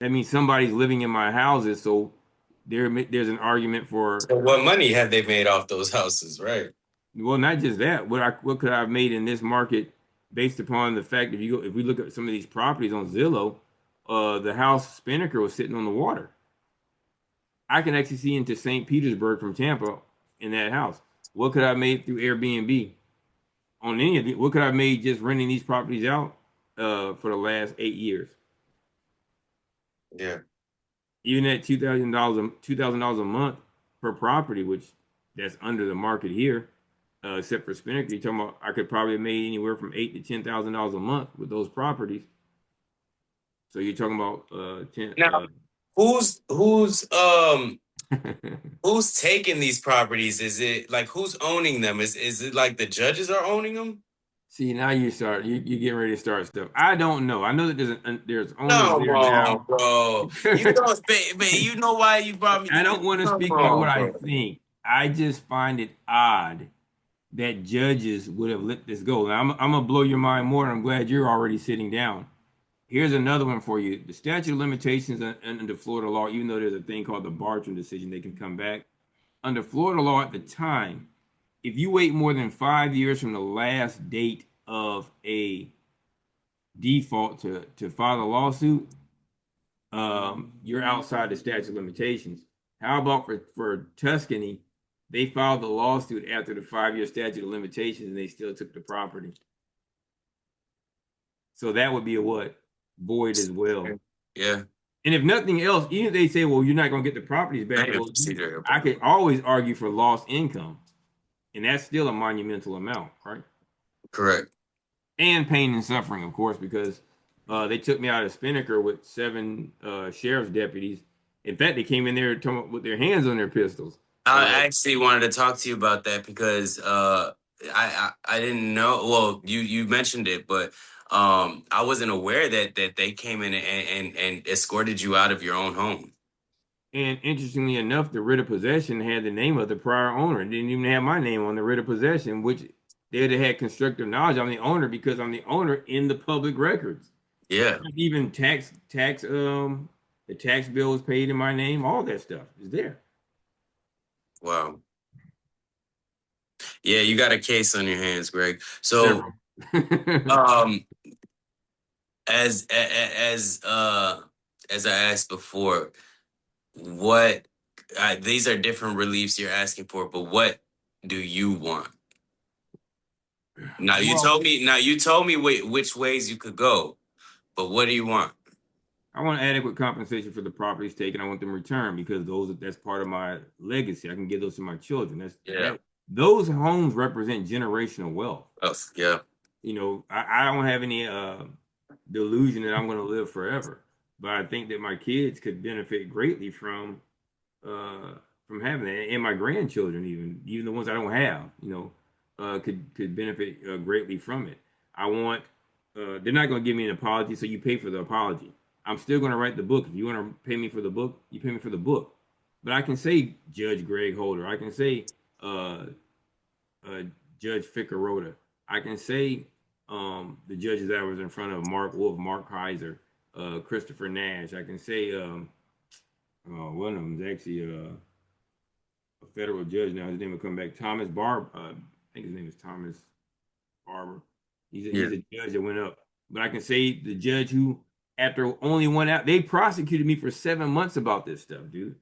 That means somebody's living in my houses, so there's an argument for, So what money have they made off those houses, right? well, not just that. What could I have made in this market based upon the fact if we look at some of these properties on Zillow, the house Spinnaker was sitting on the water. I can actually see into St. Petersburg from Tampa in that house. What could I have made through Airbnb on any of it? What could I have made just renting these properties out for the last 8 years? Yeah. Even at $2,000 a month per property, which that's under the market here, except for Spinnaker. You're talking about I could probably have made anywhere from $8,000 to $10,000 a month with those properties. So you're talking about ten. Now, who's taking these properties? Is it like who's owning them? Is it like the judges are owning them? See, now you getting ready to start stuff. I don't know. I know that there's owners Come there on, now. bro. You don't, you know why you brought me? I don't want to Come speak about what on, I bro. think. I just find it odd that judges would have let this go. Now, I'm gonna blow your mind more, and I'm glad you're already sitting down. Here's another one for you. The statute of limitations under Florida law, even though there's a thing called the Bartram decision, they can come back. Under Florida law at the time, if you wait more than 5 years from the last date of a default to file a lawsuit, you're outside the statute of limitations. How about for Tuscany? They filed the lawsuit after the 5 year statute of limitations and they still took the property. So that would be a what? Void as well. Yeah. And if nothing else, even if they say, well, you're not going to get the properties I back, didn't well, proceed there, I bro. could always argue for lost income. And that's still a monumental amount, right? Correct. And pain and suffering, of course, because they took me out of Spinnaker with seven sheriff's deputies. In fact, they came in there with their hands on their pistols. I actually wanted to talk to you about that because I didn't know. Well, you mentioned it, but I wasn't aware that they came in and escorted you out of your own home. And interestingly enough, the writ of possession had the name of the prior owner. It didn't even have my name on the writ of possession, which they'd have had constructive knowledge. I'm the owner because I'm the owner in the public records. Yeah. Even the tax bill was paid in my name. All that stuff is there. Wow. Yeah, you got a case on your hands, Greg. So, Several. um, as as I asked before, what these are different reliefs you're asking for, but what do you want? Well, Now you told me which ways you could go, but what do you want? I want adequate compensation for the properties taken. I want them returned because that's part of my legacy. I can give those to my children. Yeah. Those homes represent generational wealth. Oh, yeah. I don't have any delusion that I'm going to live forever, but I think that my kids could benefit greatly uh, from having that, and my grandchildren, even the ones I don't have, could benefit greatly from it. I want. They're not going to give me an apology, so you pay for the apology. I'm still going to write the book. If you want to pay me for the book, you pay me for the book. But I can say Judge Greg Holder. I can say uh, uh, Judge Ficarota. I can say the judges that was in front of Mark Wolf, Mark Heiser, Christopher Nash. I can say one of them is actually a federal judge now. His name will come back. Thomas Barber. I think his name is Thomas Barber. He's Yeah. a judge that went up. But I can say the judge who, after only one out, they prosecuted me for 7 months about this stuff, dude.